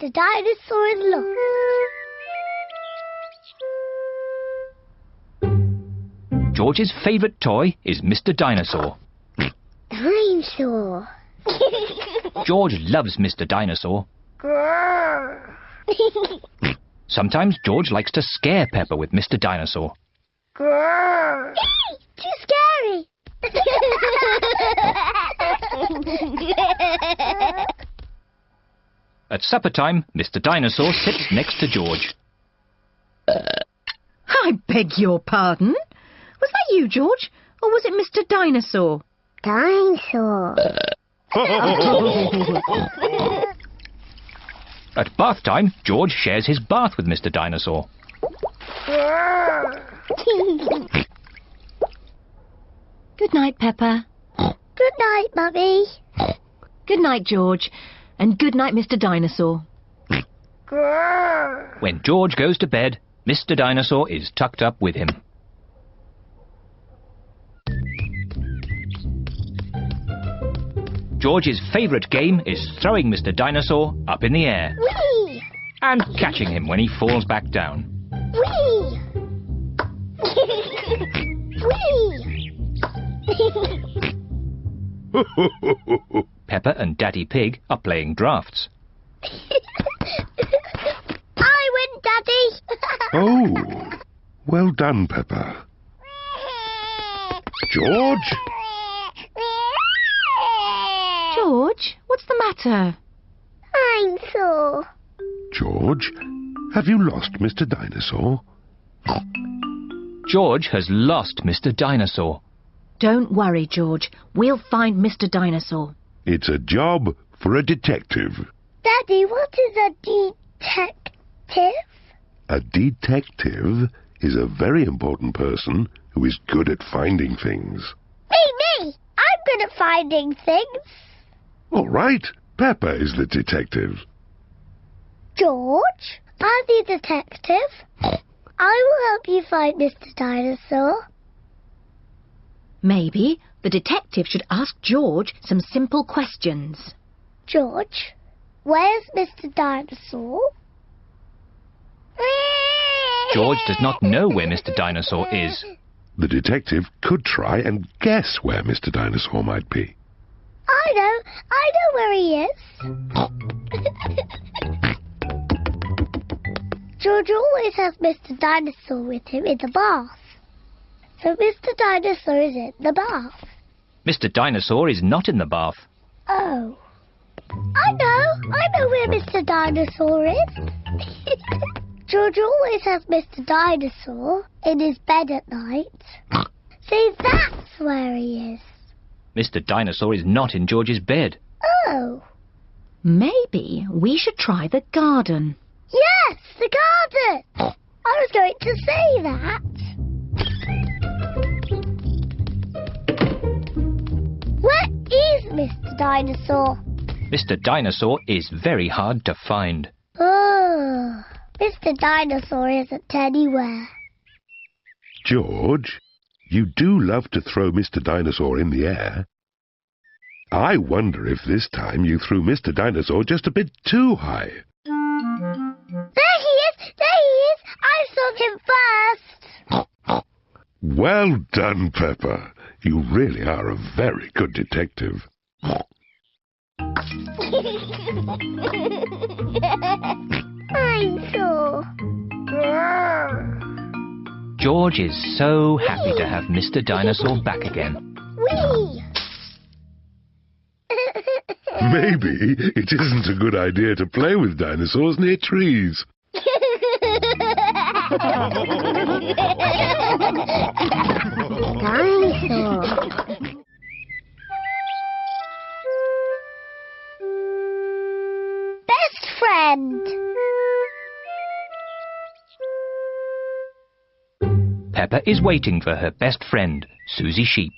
Mr. Dinosaur is lost. George's favourite toy is Mr. Dinosaur. Dinosaur. George loves Mr. Dinosaur. Grrr. Sometimes George likes to scare Peppa with Mr. Dinosaur. Grrr. Too scary. At supper time, Mr. Dinosaur sits next to George. I beg your pardon? Was that you, George? Or was it Mr. Dinosaur? Dinosaur. At bath time, George shares his bath with Mr. Dinosaur. Good night, Peppa. Good night, Mummy. Good night, George. And good night, Mr. Dinosaur. Grrr. When George goes to bed, Mr. Dinosaur is tucked up with him. George's favourite game is throwing Mr. Dinosaur up in the air Whee! and catching him when he falls back down. Whee! Whee! Peppa and Daddy Pig are playing drafts. I win, Daddy. Oh, well done, Peppa. George? George, what's the matter? I'm sore. George, have you lost Mr. Dinosaur? George has lost Mr. Dinosaur. Don't worry, George. We'll find Mr. Dinosaur. It's a job for a detective. Daddy, what is a detective? A detective is a very important person who is good at finding things. Me! I'm good at finding things. All right, Peppa is the detective. George, I'm the detective. I will help you find Mr. Dinosaur. Maybe the detective should ask George some simple questions. George, where's Mr. Dinosaur? George does not know where Mr. Dinosaur is. The detective could try and guess where Mr. Dinosaur might be. I know where he is. George always has Mr. Dinosaur with him in the bath. So Mr. Dinosaur is in the bath. Mr. Dinosaur is not in the bath. Oh. I know where Mr. Dinosaur is. George always has Mr. Dinosaur in his bed at night. See, that's where he is. Mr. Dinosaur is not in George's bed. Oh. Maybe we should try the garden. Yes, the garden. I was going to say that. Where is Mr. Dinosaur? Mr. Dinosaur is very hard to find. Oh, Mr. Dinosaur isn't anywhere. George, you do love to throw Mr. Dinosaur in the air. I wonder if this time you threw Mr. Dinosaur just a bit too high. There he is! There he is! I saw him first! Well done, Peppa. You really are a very good detective. I'm sore. George is so happy to have Mr. Dinosaur back again. Whee! Maybe it isn't a good idea to play with dinosaurs near trees. Dinosaur. Best friend. Peppa is waiting for her best friend, Susie Sheep.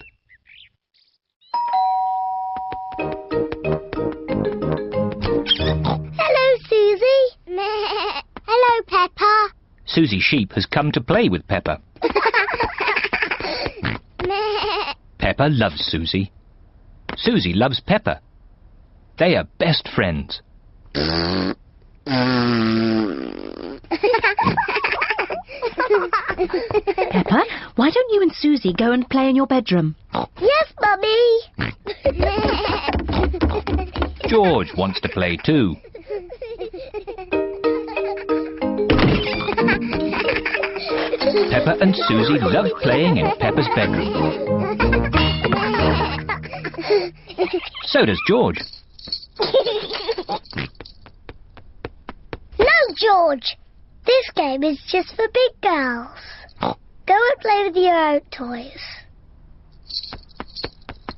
Hello, Susie. Hello, Peppa. Susie Sheep has come to play with Peppa. Peppa loves Susie. Susie loves Peppa. They are best friends. Peppa, why don't you and Susie go and play in your bedroom? Yes, Mummy. George wants to play too. Peppa and Susie love playing in Peppa's bedroom. So does George. No, George. This game is just for big girls. Go and play with your own toys.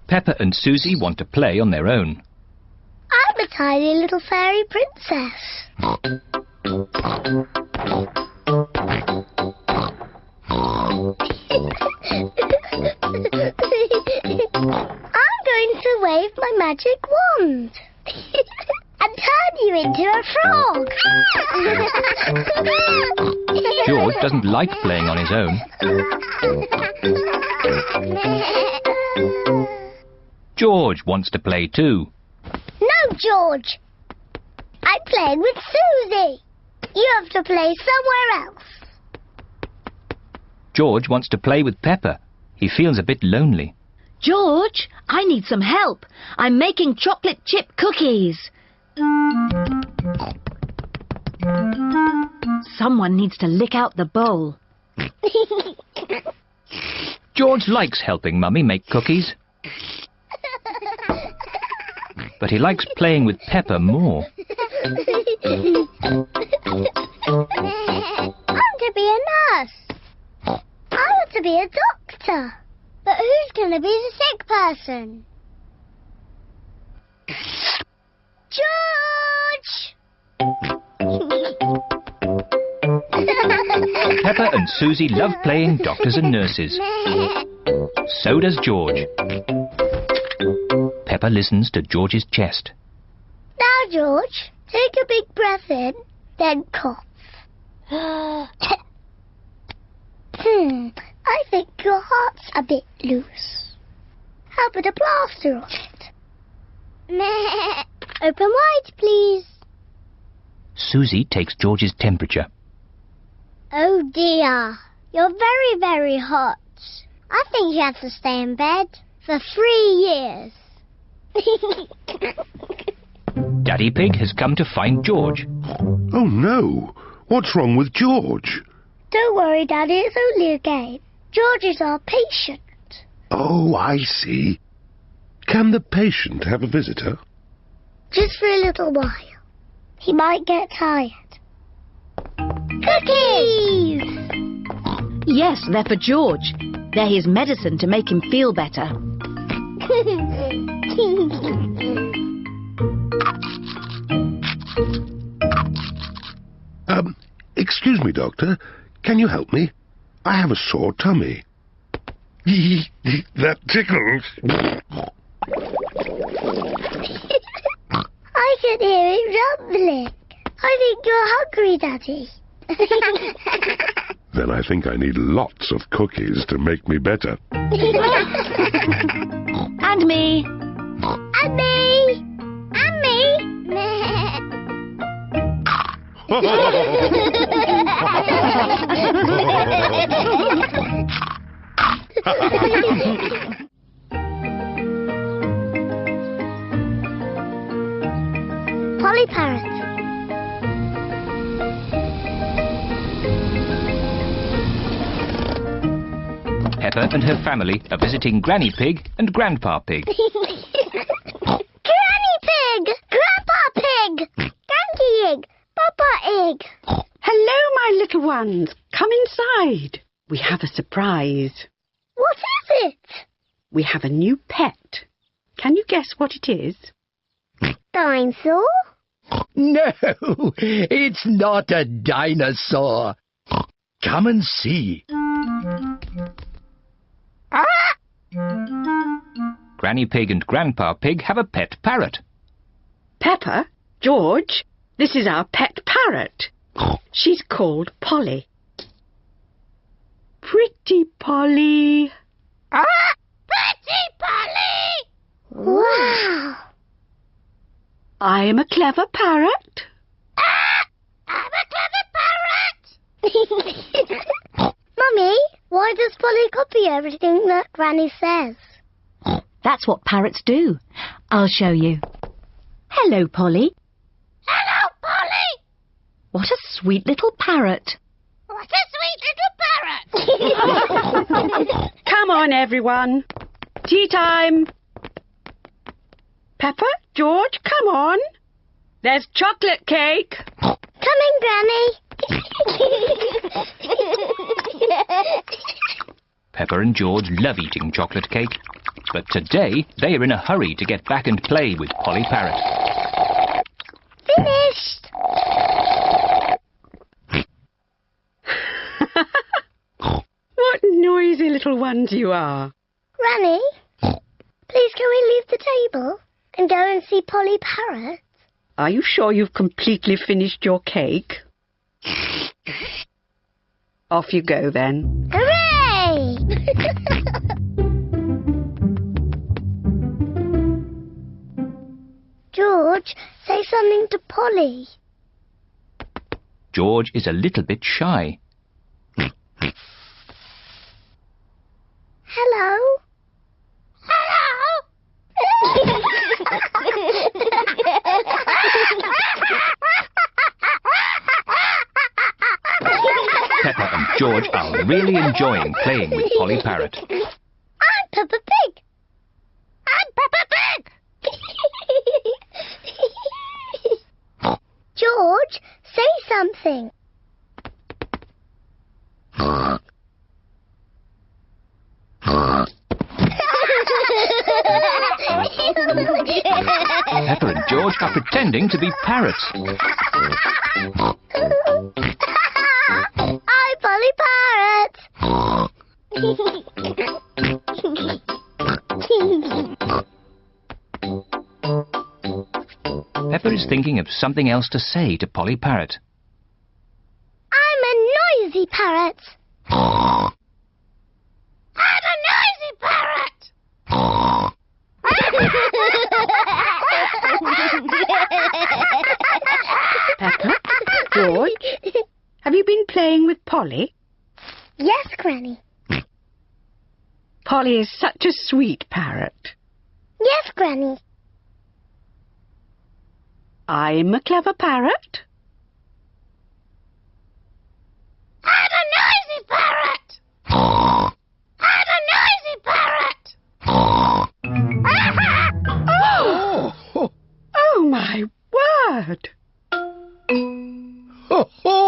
Peppa and Susie want to play on their own. I'm a tiny little fairy princess. I'm going to wave my magic wand and turn you into a frog. George doesn't like playing on his own. George wants to play too. No, George. I'm playing with Susie. You have to play somewhere else. George wants to play with Peppa. He feels a bit lonely. George, I need some help. I'm making chocolate chip cookies. Someone needs to lick out the bowl. George likes helping Mummy make cookies. But he likes playing with Peppa more. I want to be a nurse. I want to be a doctor. But who's going to be the sick person? George! Peppa and Susie love playing doctors and nurses. So does George. Peppa listens to George's chest. Now, George, take a big breath in, then cough. I think your heart's a bit loose. How about a plaster on it? Open wide, please. Susie takes George's temperature. Oh dear, you're very, very hot. I think you have to stay in bed for 3 years. Daddy Pig has come to find George. Oh no! What's wrong with George? Don't worry, Daddy, it's only a game. George is our patient. Oh, I see. Can the patient have a visitor? Just for a little while. He might get tired. Cookies! Yes, they're for George. They're his medicine to make him feel better. Excuse me, Doctor. Can you help me? I have a sore tummy. That tickles. I can hear it rumbling. I think you're hungry, Daddy. Then I think I need lots of cookies to make me better. And me. And me. And me. Polly Parrot. Peppa and her family are visiting Granny Pig and Grandpa Pig. Granny Pig! Grandpa Pig! Granky Egg! Papa Egg! Hello, my little ones. Come inside. We have a surprise. What is it? We have a new pet. Can you guess what it is? Dinosaur? No, it's not a dinosaur. Come and see. Granny Pig and Grandpa Pig have a pet parrot. Peppa, George, this is our pet parrot. She's called Polly. Pretty Polly. Pretty Polly! Wow! I'm a clever parrot. Mummy, why does Polly copy everything that Granny says? That's what parrots do. I'll show you. Hello, Polly. Hello, Polly! What a sweet little parrot. What a sweet little parrot! Come on, everyone. Tea time. Peppa, George, come on. There's chocolate cake. Coming, Granny. Peppa and George love eating chocolate cake, but today they are in a hurry to get back and play with Polly Parrot. Finished. What noisy little ones you are. Granny, please can we leave the table and go and see Polly Parrot? Are you sure you've completely finished your cake? Off you go, then. Hooray! George, say something to Polly. George is a little bit shy. Hello? Peppa and George are really enjoying playing with Polly Parrot. I'm Peppa Pig. I'm Peppa Pig. George, say something. Peppa and George are pretending to be parrots. I'm Polly Parrot. Peppa is thinking of something else to say to Polly Parrot. I'm a noisy parrot. I'm a noisy parrot. Peppa, George, have you been playing with Polly? Yes, Granny. Polly is such a sweet parrot. Yes, Granny. I'm a clever parrot. I'm a noisy parrot. I'm a noisy parrot. Oh! Oh, my word! Ho, ho!